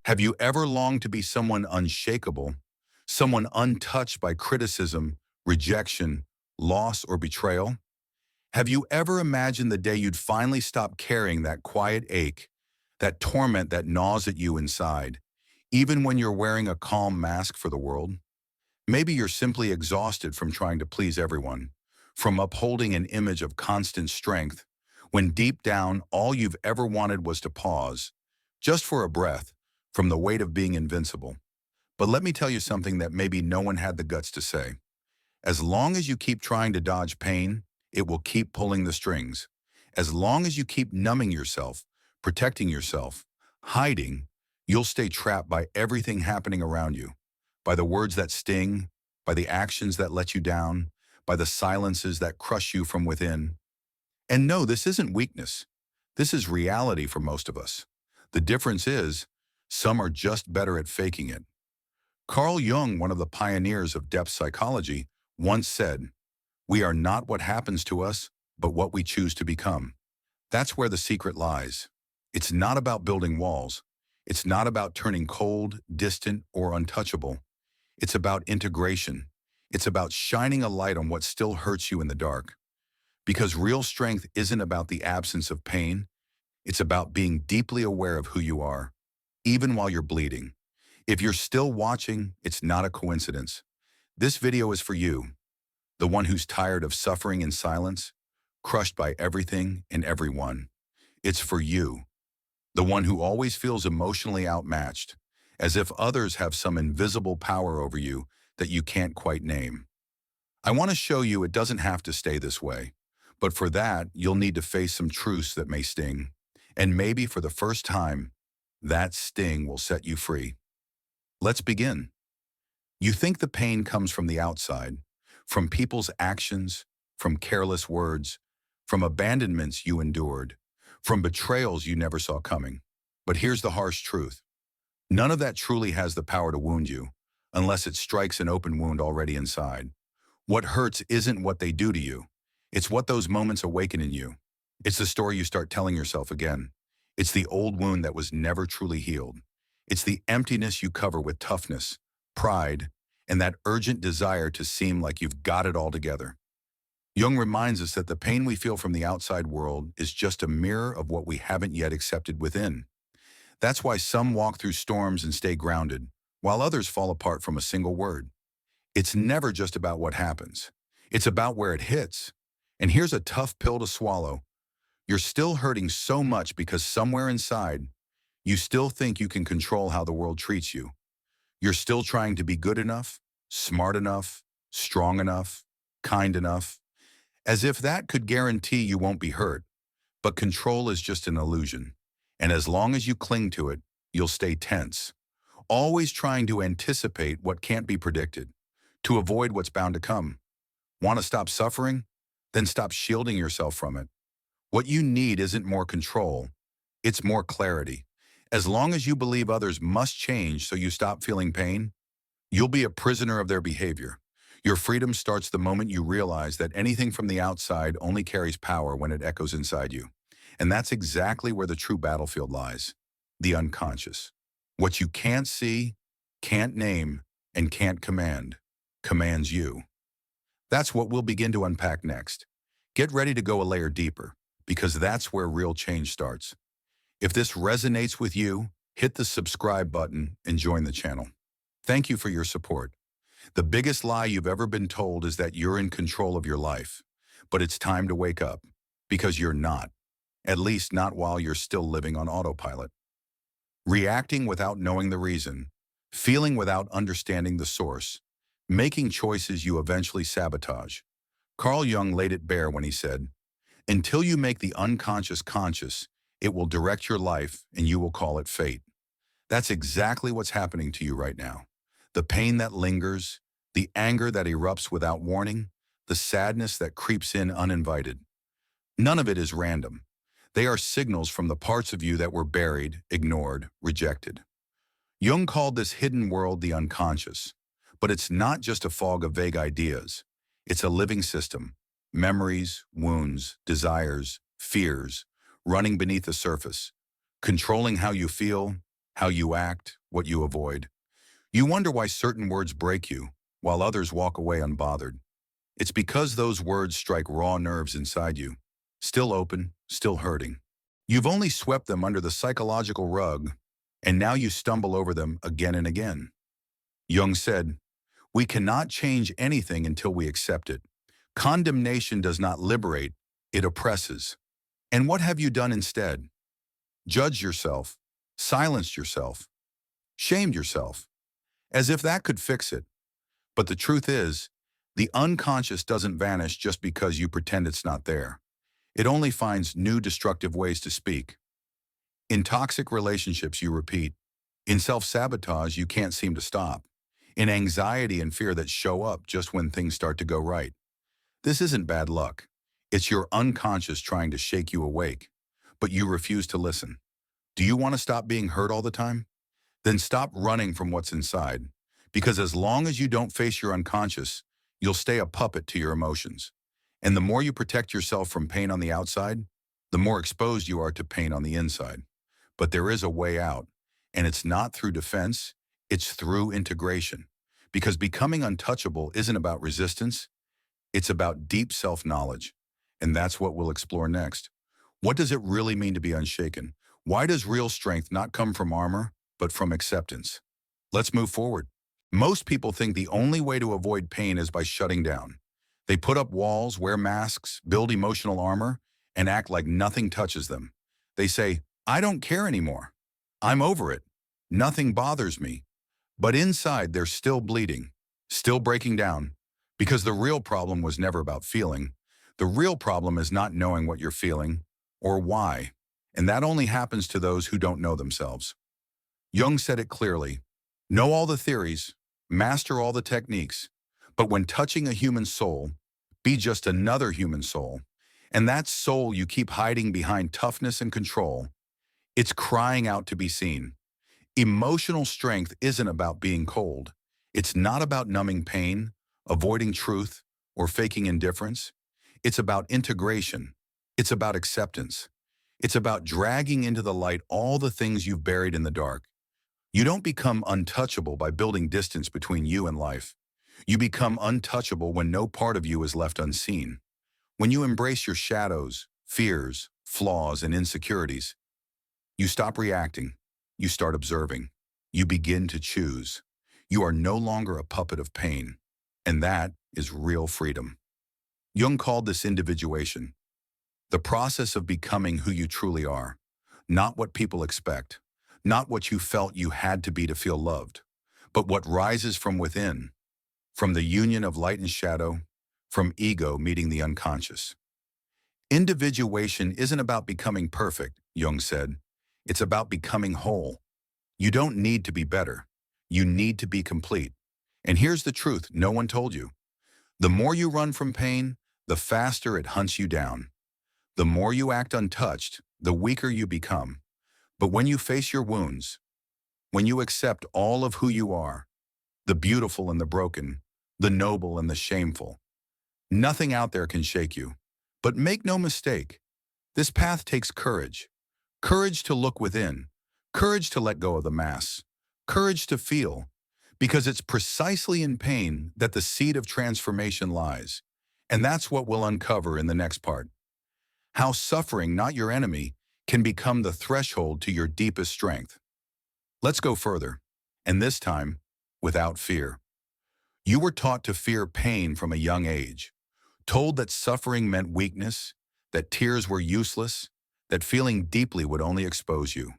Have you ever longed to be someone unshakable, someone untouched by criticism, rejection, loss, or betrayal? Have you ever imagined the day you'd finally stop carrying that quiet ache, that torment that gnaws at you inside, even when you're wearing a calm mask for the world? Maybe you're simply exhausted from trying to please everyone, from upholding an image of constant strength, when deep down all you've ever wanted was to pause, just for a breath, from the weight of being invincible. But let me tell you something that maybe no one had the guts to say. As long as you keep trying to dodge pain, it will keep pulling the strings. As long as you keep numbing yourself, protecting yourself, hiding, you'll stay trapped by everything happening around you, by the words that sting, by the actions that let you down, by the silences that crush you from within. And no, this isn't weakness. This is reality for most of us. The difference is, some are just better at faking it. Carl Jung, one of the pioneers of depth psychology, once said, "We are not what happens to us, but what we choose to become." That's where the secret lies. It's not about building walls. It's not about turning cold, distant, or untouchable. It's about integration. It's about shining a light on what still hurts you in the dark. Because real strength isn't about the absence of pain. It's about being deeply aware of who you are, even while you're bleeding. If you're still watching, it's not a coincidence. This video is for you, the one who's tired of suffering in silence, crushed by everything and everyone. It's for you, the one who always feels emotionally outmatched, as if others have some invisible power over you that you can't quite name. I want to show you it doesn't have to stay this way, but for that, you'll need to face some truths that may sting. And maybe for the first time, that sting will set you free. Let's begin. You think the pain comes from the outside, from people's actions, from careless words, from abandonments you endured, from betrayals you never saw coming. But here's the harsh truth. None of that truly has the power to wound you, unless it strikes an open wound already inside. What hurts isn't what they do to you. It's what those moments awaken in you. It's the story you start telling yourself again. It's the old wound that was never truly healed. It's the emptiness you cover with toughness, pride, and that urgent desire to seem like you've got it all together. Jung reminds us that the pain we feel from the outside world is just a mirror of what we haven't yet accepted within. That's why some walk through storms and stay grounded, while others fall apart from a single word. It's never just about what happens. It's about where it hits. And here's a tough pill to swallow. You're still hurting so much because somewhere inside, you still think you can control how the world treats you. You're still trying to be good enough, smart enough, strong enough, kind enough, as if that could guarantee you won't be hurt. But control is just an illusion. And as long as you cling to it, you'll stay tense, always trying to anticipate what can't be predicted, to avoid what's bound to come. Want to stop suffering? Then stop shielding yourself from it. What you need isn't more control, it's more clarity. As long as you believe others must change so you stop feeling pain, you'll be a prisoner of their behavior. Your freedom starts the moment you realize that anything from the outside only carries power when it echoes inside you. And that's exactly where the true battlefield lies, the unconscious. What you can't see, can't name, and can't command, commands you. That's what we'll begin to unpack next. Get ready to go a layer deeper, because that's where real change starts. If this resonates with you, hit the subscribe button and join the channel. Thank you for your support. The biggest lie you've ever been told is that you're in control of your life. But it's time to wake up, because you're not. At least not while you're still living on autopilot. Reacting without knowing the reason, feeling without understanding the source, making choices you eventually sabotage. Carl Jung laid it bare when he said, "Until you make the unconscious conscious, it will direct your life and you will call it fate." That's exactly what's happening to you right now. The pain that lingers, the anger that erupts without warning, the sadness that creeps in uninvited. None of it is random. They are signals from the parts of you that were buried, ignored, rejected. Jung called this hidden world the unconscious. But it's not just a fog of vague ideas. It's a living system. Memories, wounds, desires, fears, running beneath the surface, controlling how you feel, how you act, what you avoid. You wonder why certain words break you, while others walk away unbothered. It's because those words strike raw nerves inside you, still open, still hurting. You've only swept them under the psychological rug, and now you stumble over them again and again. Jung said, "We cannot change anything until we accept it. Condemnation does not liberate, it oppresses." And what have you done instead? Judged yourself, silenced yourself, shamed yourself, as if that could fix it. But the truth is, the unconscious doesn't vanish just because you pretend it's not there. It only finds new destructive ways to speak. In toxic relationships, you repeat. In self-sabotage, you can't seem to stop. In anxiety and fear that show up just when things start to go right. This isn't bad luck. It's your unconscious trying to shake you awake, but you refuse to listen. Do you want to stop being hurt all the time? Then stop running from what's inside, because as long as you don't face your unconscious, you'll stay a puppet to your emotions. And the more you protect yourself from pain on the outside, the more exposed you are to pain on the inside. But there is a way out, and it's not through defense, it's through integration. Because becoming untouchable isn't about resistance, it's about deep self-knowledge. And that's what we'll explore next. What does it really mean to be unshaken? Why does real strength not come from armor, but from acceptance? Let's move forward. Most people think the only way to avoid pain is by shutting down. They put up walls, wear masks, build emotional armor, and act like nothing touches them. They say, "I don't care anymore. I'm over it. Nothing bothers me." But inside, they're still bleeding, still breaking down, because the real problem was never about feeling. The real problem is not knowing what you're feeling or why, and that only happens to those who don't know themselves. Jung said it clearly, "Know all the theories, master all the techniques, but when touching a human soul, be just another human soul. And that soul you keep hiding behind toughness and control, it's crying out to be seen." Emotional strength isn't about being cold. It's not about numbing pain, avoiding truth, or faking indifference. It's about integration. It's about acceptance. It's about dragging into the light all the things you've buried in the dark. You don't become untouchable by building distance between you and life. You become untouchable when no part of you is left unseen. When you embrace your shadows, fears, flaws, and insecurities, you stop reacting. You start observing. You begin to choose. You are no longer a puppet of pain. And that is real freedom. Jung called this individuation, the process of becoming who you truly are, not what people expect, not what you felt you had to be to feel loved, but what rises from within, from the union of light and shadow, from ego meeting the unconscious. Individuation isn't about becoming perfect, Jung said. It's about becoming whole. You don't need to be better. You need to be complete. And here's the truth no one told you. The more you run from pain, the faster it hunts you down. The more you act untouched, the weaker you become. But when you face your wounds, when you accept all of who you are, the beautiful and the broken, the noble and the shameful, nothing out there can shake you. But make no mistake, this path takes courage. Courage to look within, courage to let go of the mask, courage to feel, because it's precisely in pain that the seed of transformation lies. And that's what we'll uncover in the next part. How suffering, not your enemy, can become the threshold to your deepest strength. Let's go further, and this time, without fear. You were taught to fear pain from a young age, told that suffering meant weakness, that tears were useless, that feeling deeply would only expose you.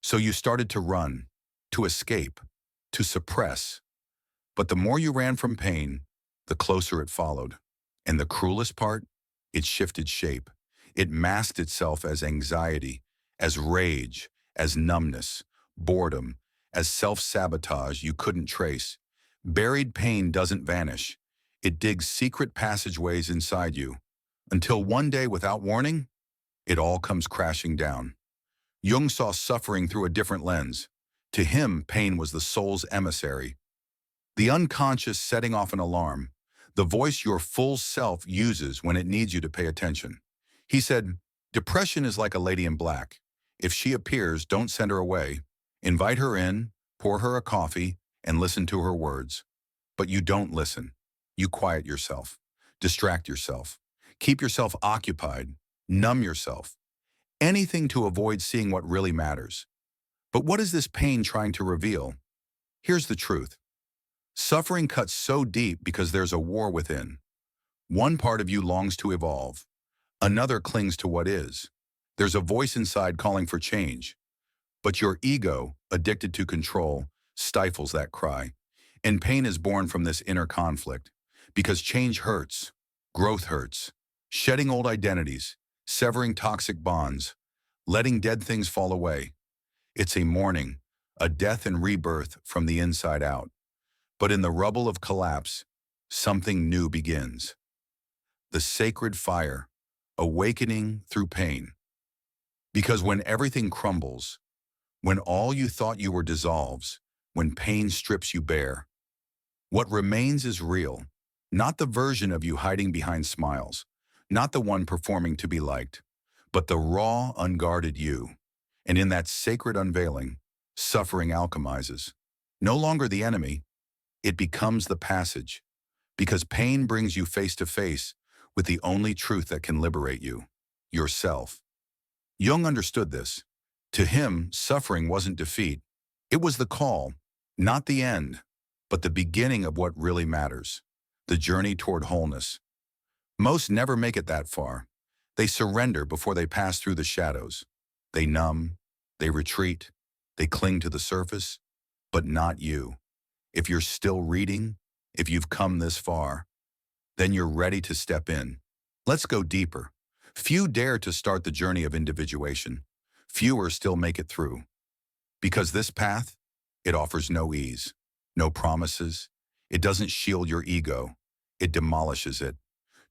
So you started to run, to escape, to suppress. But the more you ran from pain, the closer it followed. And the cruelest part, it shifted shape. It masked itself as anxiety, as rage, as numbness, boredom, as self-sabotage you couldn't trace. Buried pain doesn't vanish. It digs secret passageways inside you, until one day, without warning, it all comes crashing down. Jung saw suffering through a different lens. To him, pain was the soul's emissary, the unconscious setting off an alarm, the voice your full self uses when it needs you to pay attention. He said, "Depression is like a lady in black. If she appears, don't send her away. Invite her in, pour her a coffee, and listen to her words. But you don't listen. You quiet yourself, distract yourself, keep yourself occupied, numb yourself, anything to avoid seeing what really matters. But what is this pain trying to reveal? Here's the truth. Suffering cuts so deep because there's a war within. One part of you longs to evolve. Another clings to what is. There's a voice inside calling for change. But your ego, addicted to control, stifles that cry. And pain is born from this inner conflict. Because change hurts. Growth hurts. Shedding old identities. Severing toxic bonds. Letting dead things fall away. It's a mourning, a death and rebirth from the inside out. But in the rubble of collapse, something new begins. The sacred fire, awakening through pain. Because when everything crumbles, when all you thought you were dissolves, when pain strips you bare, what remains is real, not the version of you hiding behind smiles, not the one performing to be liked, but the raw, unguarded you. And in that sacred unveiling, suffering alchemizes. No longer the enemy, it becomes the passage, because pain brings you face to face with the only truth that can liberate you, yourself. Jung understood this. To him, suffering wasn't defeat. It was the call, not the end, but the beginning of what really matters, the journey toward wholeness. Most never make it that far. They surrender before they pass through the shadows. They numb, they retreat, they cling to the surface, but not you. If you're still reading, if you've come this far, then you're ready to step in. Let's go deeper. Few dare to start the journey of individuation. Fewer still make it through. Because this path, it offers no ease, no promises. It doesn't shield your ego. It demolishes it.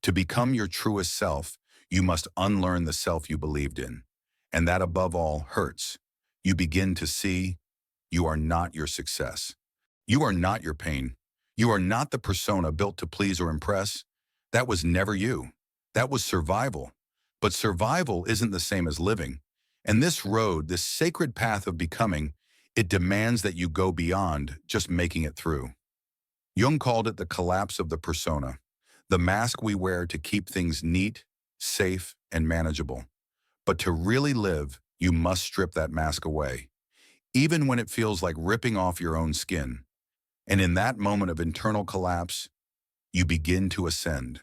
To become your truest self, you must unlearn the self you believed in. And that above all hurts. You begin to see you are not your success. You are not your pain. You are not the persona built to please or impress. That was never you. That was survival. But survival isn't the same as living. And this road, this sacred path of becoming, it demands that you go beyond just making it through. Jung called it the collapse of the persona, the mask we wear to keep things neat, safe, and manageable. But to really live, you must strip that mask away, even when it feels like ripping off your own skin. And in that moment of internal collapse, you begin to ascend.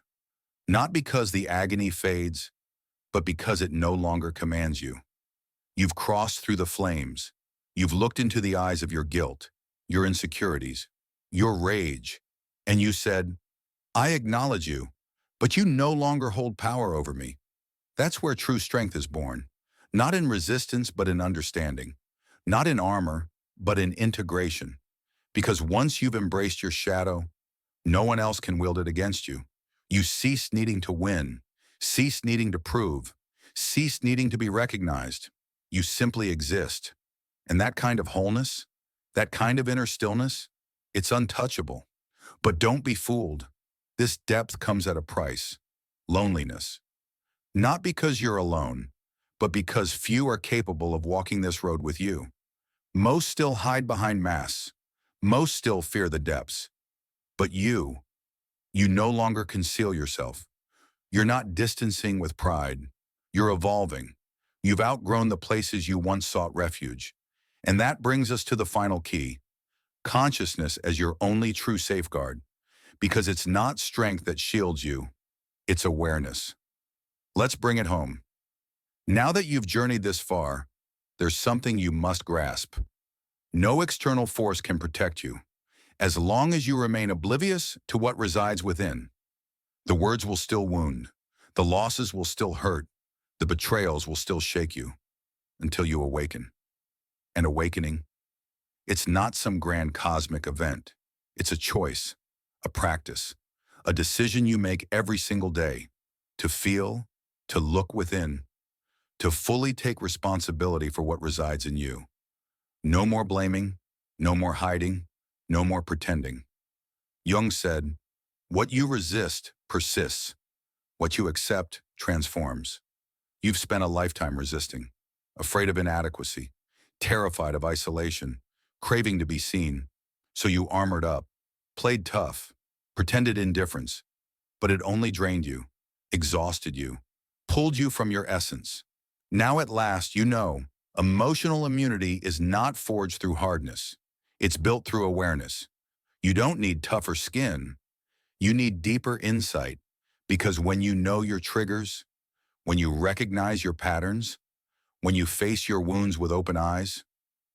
Not because the agony fades, but because it no longer commands you. You've crossed through the flames. You've looked into the eyes of your guilt, your insecurities, your rage, and you said, I acknowledge you, but you no longer hold power over me. That's where true strength is born. Not in resistance, but in understanding. Not in armor, but in integration. Because once you've embraced your shadow, no one else can wield it against you. You cease needing to win, cease needing to prove, cease needing to be recognized. You simply exist. And that kind of wholeness, that kind of inner stillness, it's untouchable. But don't be fooled. This depth comes at a price, loneliness. Not because you're alone, but because few are capable of walking this road with you. Most still hide behind masks. Most still fear the depths. But you no longer conceal yourself. You're not distancing with pride. You're evolving. You've outgrown the places you once sought refuge. And that brings us to the final key, consciousness as your only true safeguard. Because it's not strength that shields you, it's awareness. Let's bring it home. Now that you've journeyed this far, there's something you must grasp. No external force can protect you, as long as you remain oblivious to what resides within. The words will still wound, the losses will still hurt, the betrayals will still shake you, until you awaken. And awakening, it's not some grand cosmic event. It's a choice, a practice, a decision you make every single day, to feel, to look within, to fully take responsibility for what resides in you. No more blaming, no more hiding, no more pretending. Jung said, what you resist persists. What you accept transforms. You've spent a lifetime resisting, afraid of inadequacy, terrified of isolation, craving to be seen. So you armored up, played tough, pretended indifference, but it only drained you, exhausted you, pulled you from your essence. Now at last you know, emotional immunity is not forged through hardness. It's built through awareness. You don't need tougher skin. You need deeper insight. Because when you know your triggers, when you recognize your patterns, when you face your wounds with open eyes,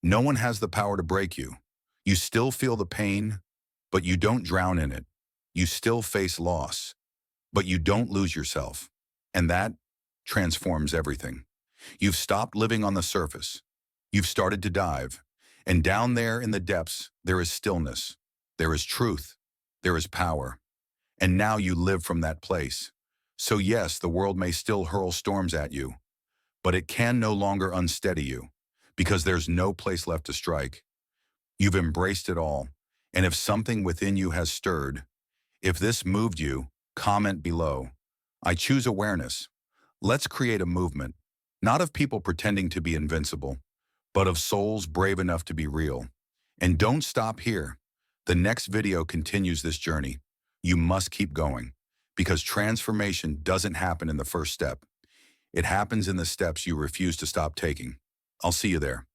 no one has the power to break you. You still feel the pain, but you don't drown in it. You still face loss, but you don't lose yourself. And that transforms everything. You've stopped living on the surface. You've started to dive. And down there in the depths, there is stillness. There is truth. There is power. And now you live from that place. So yes, the world may still hurl storms at you, but it can no longer unsteady you because there's no place left to strike. You've embraced it all. And if something within you has stirred, if this moved you, comment below. I choose awareness. Let's create a movement, not of people pretending to be invincible, but of souls brave enough to be real. And don't stop here. The next video continues this journey. You must keep going because transformation doesn't happen in the first step. It happens in the steps you refuse to stop taking. I'll see you there.